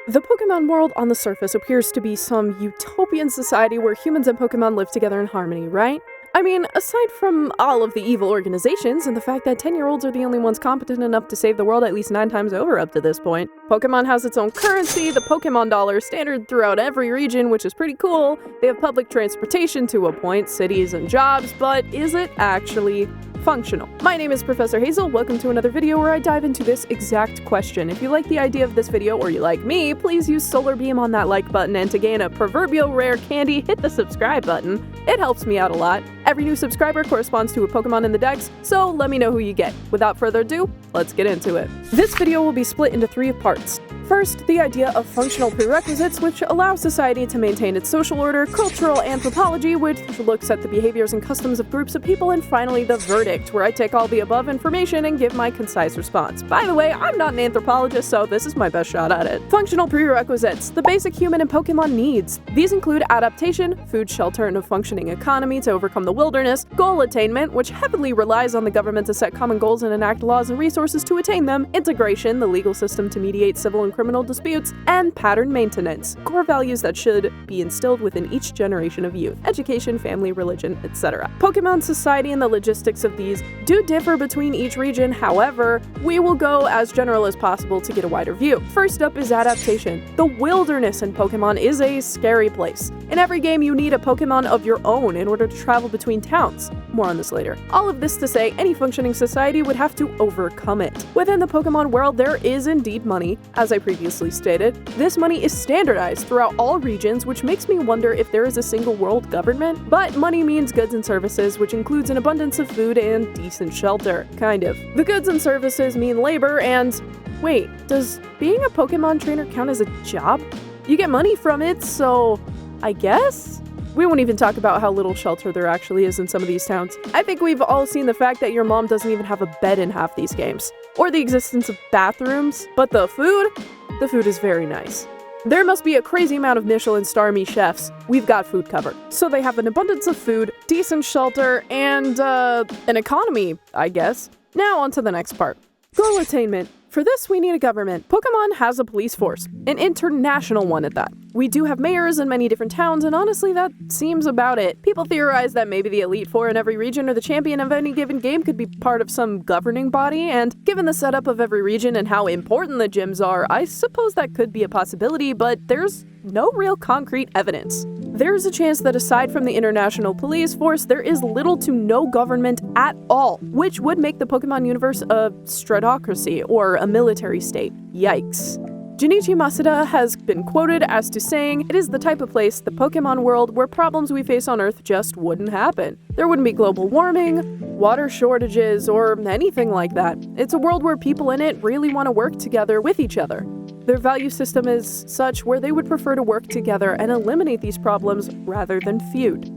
The Pokémon world on the surface appears to be some utopian society where humans and Pokémon live together in harmony, right? I mean, aside from all of the evil organizations and the fact that 10-year-olds are the only ones competent enough to save the world at least 9 times over up to this point. Pokemon has its own currency, the Pokemon dollar, standard throughout every region, which is pretty cool. They have public transportation to a point, cities and jobs, but is it actually functional? My name is Professor Hazel. Welcome to another video where I dive into this exact question. If you like the idea of this video, or you like me, please use Solar Beam on that like button, and to gain a proverbial rare candy, hit the subscribe button. It helps me out a lot. Every new subscriber corresponds to a Pokemon in the Dex, so let me know who you get. Without further ado, let's get into it. This video will be split into 3 parts. First, the idea of functional prerequisites, which allow society to maintain its social order, cultural anthropology, which looks at the behaviors and customs of groups of people, and finally the verdict, where I take all the above information and give my concise response. By the way, I'm not an anthropologist, so this is my best shot at it. Functional prerequisites, the basic human and Pokemon needs. These include adaptation, food, shelter, and a functioning economy to overcome the wilderness, goal attainment, which heavily relies on the government to set common goals and enact laws and resources to attain them, integration, the legal system to mediate civil and criminal disputes, and pattern maintenance, core values that should be instilled within each generation of youth, education, family, religion, etc. Pokemon society and the logistics of these do differ between each region, however, we will go as general as possible to get a wider view. First up is adaptation. The wilderness in Pokemon is a scary place. In every game, you need a Pokemon of your own in order to travel between towns. More on this later. All of this to say, any functioning society would have to overcome it. Within the Pokemon world, there is indeed money, as I previously stated. This money is standardized throughout all regions, which makes me wonder if there is a single world government. But money means goods and services, which includes an abundance of food and decent shelter. Kind of. The goods and services mean labor and... wait, does being a Pokemon trainer count as a job? You get money from it, so... I guess? We won't even talk about how little shelter there actually is in some of these towns. I think we've all seen the fact that your mom doesn't even have a bed in half these games. Or the existence of bathrooms. But the food is very nice. There must be a crazy amount of Michelin star me chefs. We've got food covered. So they have an abundance of food, decent shelter, and, an economy, I guess. Now on to the next part. Goal attainment. For this, we need a government. Pokemon has a police force, an international one at that. We do have mayors in many different towns, and honestly, that seems about it. People theorize that maybe the Elite Four in every region or the champion of any given game could be part of some governing body, and given the setup of every region and how important the gyms are, I suppose that could be a possibility, but there's no real concrete evidence. There's a chance that aside from the international police force, there is little to no government at all, which would make the Pokemon universe a stratocracy or a military state. Yikes. Junichi Masuda has been quoted as to saying, "It is the type of place, the Pokemon world, where problems we face on Earth just wouldn't happen. There wouldn't be global warming, water shortages, or anything like that. It's a world where people in it really want to work together with each other. Their value system is such where they would prefer to work together and eliminate these problems rather than feud.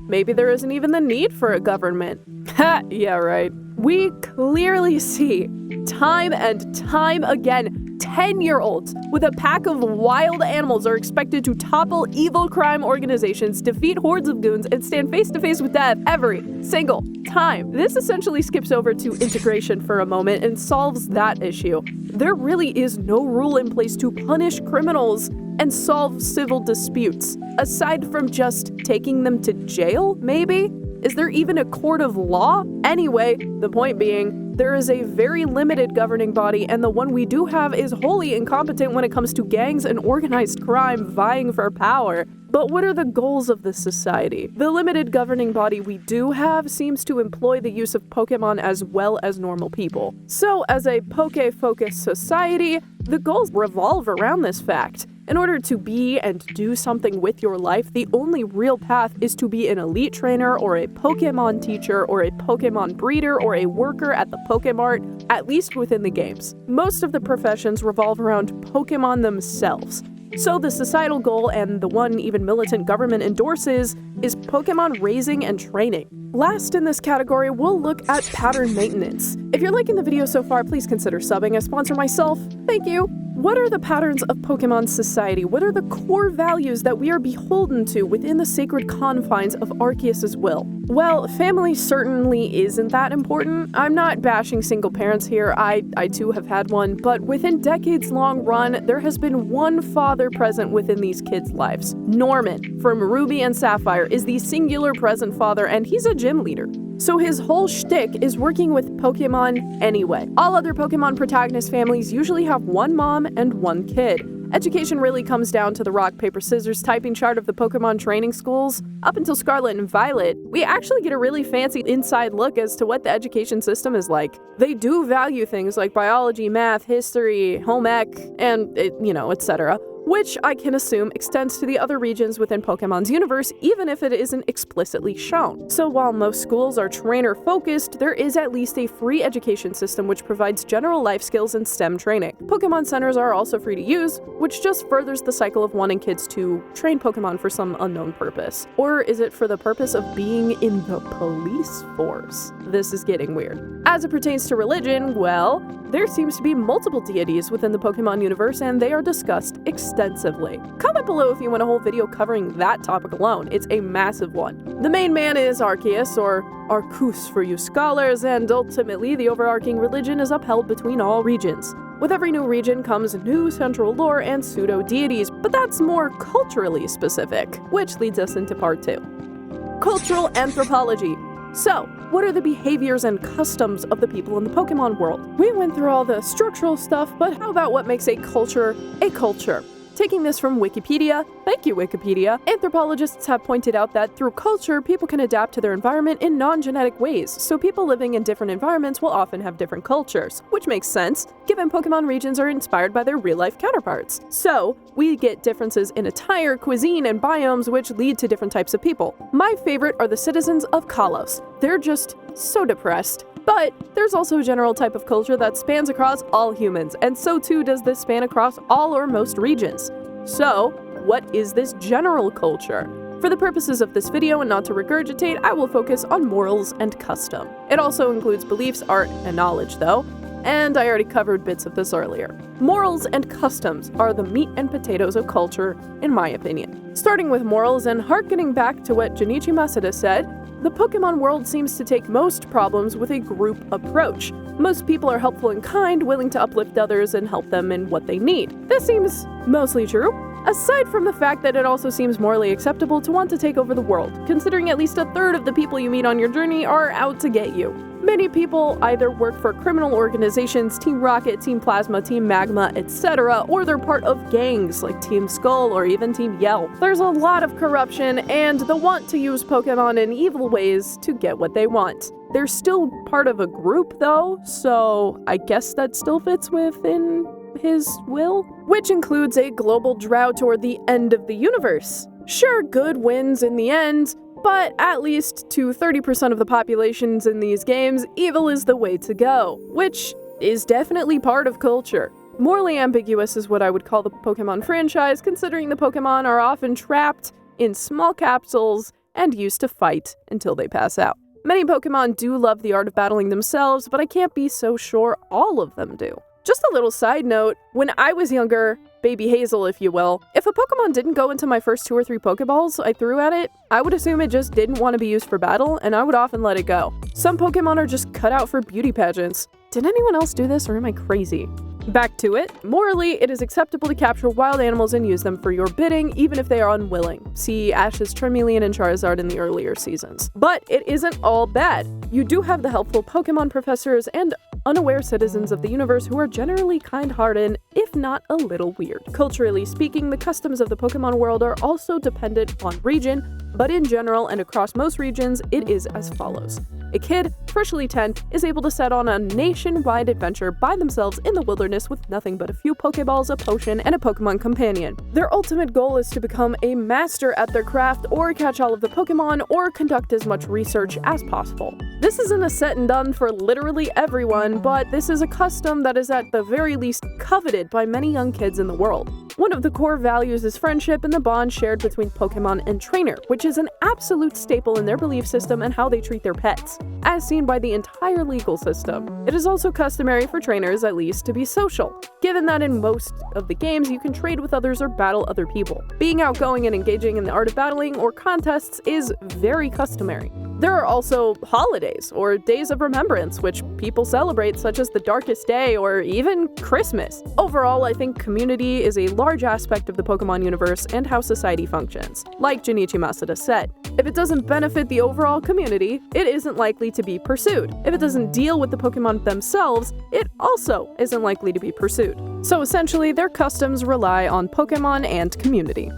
Maybe there isn't even the need for a government." Ha! Yeah, right. We clearly see, time and time again, 10-year-olds with a pack of wild animals are expected to topple evil crime organizations, defeat hordes of goons, and stand face-to-face with death every single time. This essentially skips over to integration for a moment and solves that issue. There really is no rule in place to punish criminals and solve civil disputes, aside from just taking them to jail, maybe? Is there even a court of law? Anyway, the point being, there is a very limited governing body, and the one we do have is wholly incompetent when it comes to gangs and organized crime vying for power. But what are the goals of this society? The limited governing body we do have seems to employ the use of Pokemon as well as normal people. So, as a Poke-focused society, the goals revolve around this fact. In order to be and do something with your life, the only real path is to be an elite trainer or a Pokemon teacher or a Pokemon breeder or a worker at the Pokemart, at least within the games. Most of the professions revolve around Pokemon themselves. So the societal goal, and the one even militant government endorses, is Pokemon raising and training. Last in this category, we'll look at pattern maintenance. If you're liking the video so far, please consider subbing. I sponsor myself. Thank you. what are the patterns of Pokemon society? What are the core values that we are beholden to within the sacred confines of Arceus' will? Well, family certainly isn't that important. I'm not bashing single parents here, I too have had one, but within decades-long run, there has been one father present within these kids' lives. Norman, from Ruby and Sapphire, is the singular present father, and he's a gym leader. So his whole shtick is working with Pokemon anyway. All other Pokemon protagonist families usually have one mom and one kid. Education really comes down to the rock, paper, scissors typing chart of the Pokemon training schools. Up until Scarlet and Violet, we actually get a really fancy inside look as to what the education system is like. They do value things like biology, math, history, home ec, and, etc., which I can assume extends to the other regions within Pokemon's universe, even if it isn't explicitly shown. So while most schools are trainer-focused, there is at least a free education system which provides general life skills and STEM training. Pokemon centers are also free to use, which just furthers the cycle of wanting kids to train Pokemon for some unknown purpose. Or is it for the purpose of being in the police force? This is getting weird. As it pertains to religion, well, there seems to be multiple deities within the Pokemon universe, and they are discussed extensively. Comment below if you want a whole video covering that topic alone. It's a massive one. The main man is Arceus, or Arcus for you scholars, and ultimately the overarching religion is upheld between all regions. With every new region comes new central lore and pseudo-deities, but that's more culturally specific, which leads us into part 2. Cultural anthropology. So, what are the behaviors and customs of the people in the Pokemon world? We went through all the structural stuff, but how about what makes a culture a culture? Taking this from Wikipedia, thank you Wikipedia, anthropologists have pointed out that through culture, people can adapt to their environment in non-genetic ways, so people living in different environments will often have different cultures, which makes sense, given Pokemon regions are inspired by their real-life counterparts. So, we get differences in attire, cuisine, and biomes which lead to different types of people. My favorite are the citizens of Kalos. They're just so depressed. But there's also a general type of culture that spans across all humans, and so too does this span across all or most regions. So, what is this general culture? For the purposes of this video and not to regurgitate, I will focus on morals and custom. It also includes beliefs, art, and knowledge though, and I already covered bits of this earlier. Morals and customs are the meat and potatoes of culture, in my opinion. Starting with morals and harkening back to what Junichi Masuda said, the Pokemon world seems to take most problems with a group approach. Most people are helpful and kind, willing to uplift others and help them in what they need. This seems mostly true, aside from the fact that it also seems morally acceptable to want to take over the world, considering at least a third of the people you meet on your journey are out to get you. Many people either work for criminal organizations, Team Rocket, Team Plasma, Team Magma, etc., or they're part of gangs like Team Skull or even Team Yell. There's a lot of corruption and the want to use Pokemon in evil ways to get what they want. They're still part of a group though, so I guess that still fits within his will, which includes a global drought or the end of the universe. Sure, good wins in the end, but at least to 30% of the populations in these games, evil is the way to go, which is definitely part of culture. Morally ambiguous is what I would call the Pokemon franchise, considering the Pokemon are often trapped in small capsules and used to fight until they pass out. Many Pokemon do love the art of battling themselves, but I can't be so sure all of them do. Just a little side note, when I was younger, baby Hazel if you will, if a Pokemon didn't go into my first 2 or 3 Pokeballs I threw at it, I would assume it just didn't want to be used for battle, and I would often let it go. Some Pokemon are just cut out for beauty pageants. Did anyone else do this, or am I crazy? Back to it. Morally, it is acceptable to capture wild animals and use them for your bidding, even if they are unwilling. See Ash's Charmeleon and Charizard in the earlier seasons. But it isn't all bad. You do have the helpful Pokemon professors and unaware citizens of the universe who are generally kind-hearted, if not a little weird. Culturally speaking, the customs of the Pokemon world are also dependent on region, but in general and across most regions, it is as follows. A kid, freshly 10, is able to set on a nationwide adventure by themselves in the wilderness with nothing but a few Pokeballs, a potion, and a Pokemon companion. Their ultimate goal is to become a master at their craft, or catch all of the Pokemon, or conduct as much research as possible. This isn't a set and done for literally everyone, but this is a custom that is at the very least coveted by many young kids in the world. One of the core values is friendship and the bond shared between Pokemon and trainer, which is an absolute staple in their belief system and how they treat their pets, as seen by the entire legal system. It is also customary for trainers, at least, to be social, given that in most of the games you can trade with others or battle other people. Being outgoing and engaging in the art of battling or contests is very customary. There are also holidays, or days of remembrance, which people celebrate, such as the Darkest Day or even Christmas. Overall, I think community is a large aspect of the Pokemon universe and how society functions. Like Junichi Masuda said, if it doesn't benefit the overall community, it isn't likely to be pursued. If it doesn't deal with the Pokemon themselves, it also isn't likely to be pursued. So essentially, their customs rely on Pokemon and community.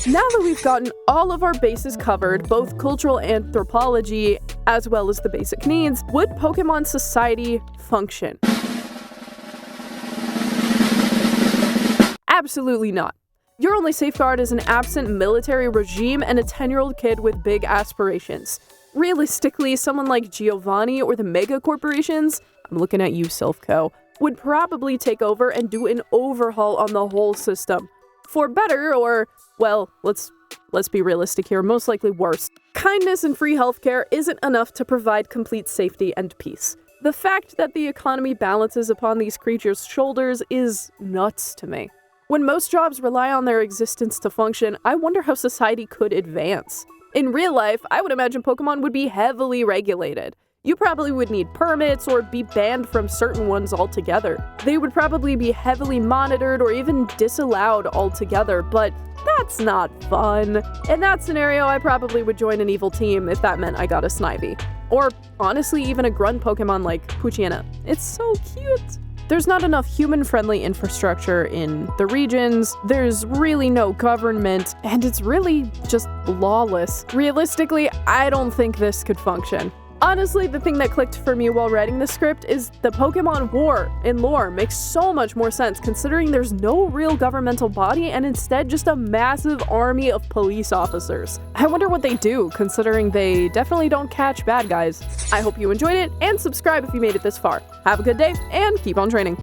Now that we've gotten all of our bases covered, both cultural anthropology as well as the basic needs, would Pokemon society function? Absolutely not. Your only safeguard is an absent military regime and a 10-year-old kid with big aspirations. Realistically, someone like Giovanni or the mega corporations, I'm looking at you, Silphco, would probably take over and do an overhaul on the whole system. For better or, well, let's be realistic here, most likely worse. Kindness and free healthcare isn't enough to provide complete safety and peace. The fact that the economy balances upon these creatures' shoulders is nuts to me. When most jobs rely on their existence to function, I wonder how society could advance. In real life, I would imagine Pokemon would be heavily regulated. You probably would need permits or be banned from certain ones altogether. They would probably be heavily monitored or even disallowed altogether, but that's not fun. In that scenario, I probably would join an evil team if that meant I got a Snivy. Or honestly, even a grunt Pokemon like Poochyena. It's so cute! There's not enough human-friendly infrastructure in the regions, there's really no government, and it's really just lawless. Realistically, I don't think this could function. Honestly, the thing that clicked for me while writing the script is the Pokemon War in lore makes so much more sense considering there's no real governmental body and instead just a massive army of police officers. I wonder what they do, considering they definitely don't catch bad guys. I hope you enjoyed it, and subscribe if you made it this far. Have a good day, and keep on training.